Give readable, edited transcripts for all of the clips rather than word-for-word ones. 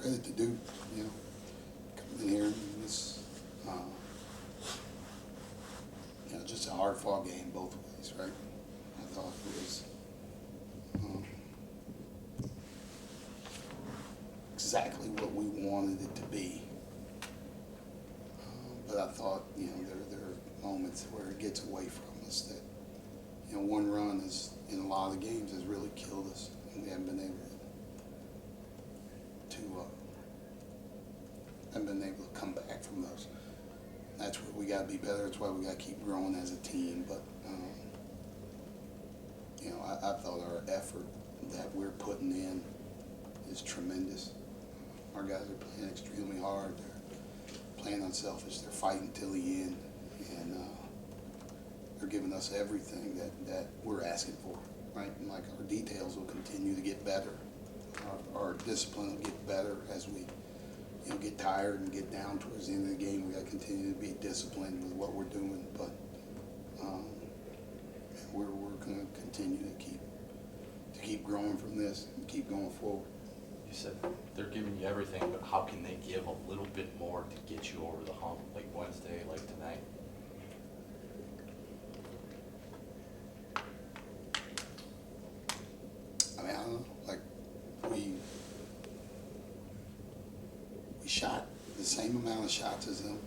credit to do, you know, coming in here and this, you know, just a hard-fought game both ways, right? I thought it was exactly what we wanted it to be. But I thought, you know, there are moments where it gets away from us that, you know, one run is, in a lot of the games, has really killed us, and we haven't been able to come back from those. That's where we got to be better. That's why we got to keep growing as a team. But you know, I thought our effort that we're putting in is tremendous. Our guys are playing extremely hard. They're playing unselfish. They're fighting till the end, and they're giving us everything that we're asking for. Right, and like our details will continue to get better. Our discipline will get better as we, you know, get tired and get down towards the end of the game. We got to continue to be disciplined with what we're doing, but we're going to continue to keep growing from this and keep going forward. You said they're giving you everything, but how can they give a little bit more to get you over the hump, like Wednesday, like tonight? I mean, I don't know, like we shot the same amount of shots as them.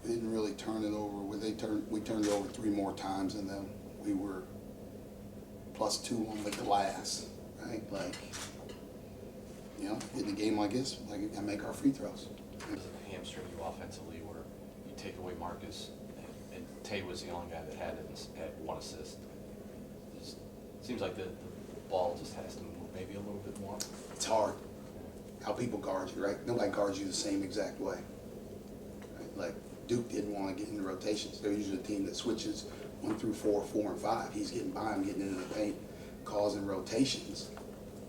We didn't really turn it over. We turned it over 3 more times than them. We were +2 on the glass, right? Like, you know, in a game like this, like, you gotta make our free throws. Does it hamstring you offensively where you take away Marcus and Tay was the only guy that had 1 assist? It seems like the ball just has to move maybe a little bit more. It's hard how people guard you, right? Nobody guards you the same exact way. Right? Like Duke didn't want to get into rotations. They're usually a team that switches 1 through 4, 4 and 5. He's getting by him, getting into the paint, causing rotations.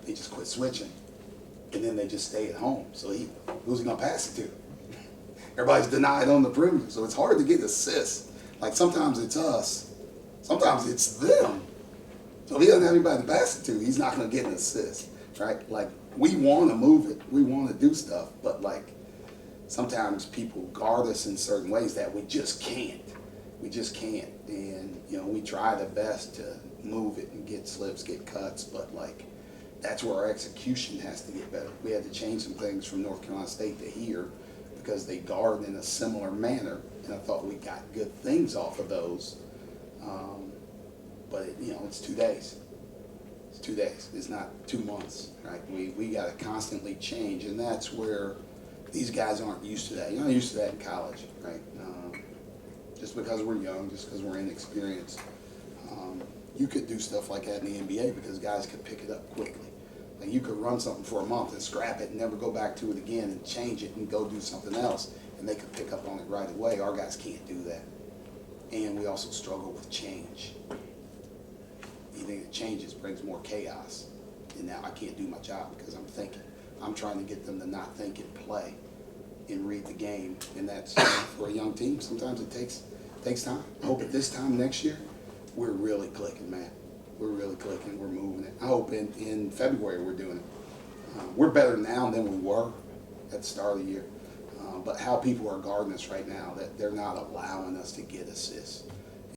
They just quit switching, and then they just stay at home. So who's he gonna pass it to? Everybody's denied on the perimeter, so it's hard to get assists. Like sometimes it's us, sometimes it's them. So if he doesn't have anybody to pass it to, he's not gonna get an assist, right? Like we want to move it, we want to do stuff, but like sometimes people guard us in certain ways that we just can't. We just can't, and you know, we try the best to move it and get slips, get cuts, but like that's where our execution has to get better. We had to change some things from North Carolina State to here because they guard in a similar manner, and I thought we got good things off of those. But you know, it's 2 days. It's 2 days. It's not 2 months, right? We got to constantly change, and that's where these guys aren't used to that. You're not used to that in college, right? Just because we're young, just because we're inexperienced, you could do stuff like that in the NBA because guys could pick it up quickly. Like you could run something for a month and scrap it and never go back to it again and change it and go do something else, and they could pick up on it right away. Our guys can't do that, and we also struggle with change. Anything that changes brings more chaos, and now I can't do my job because I'm thinking. I'm trying to get them to not think and play and read the game, and that's for a young team. Sometimes it takes time. I hope at this time next year we're really clicking, man. We're really clicking. We're moving it. I hope in February we're doing it. We're better now than we were at the start of the year. But how people are guarding us right now, that they're not allowing us to get assists.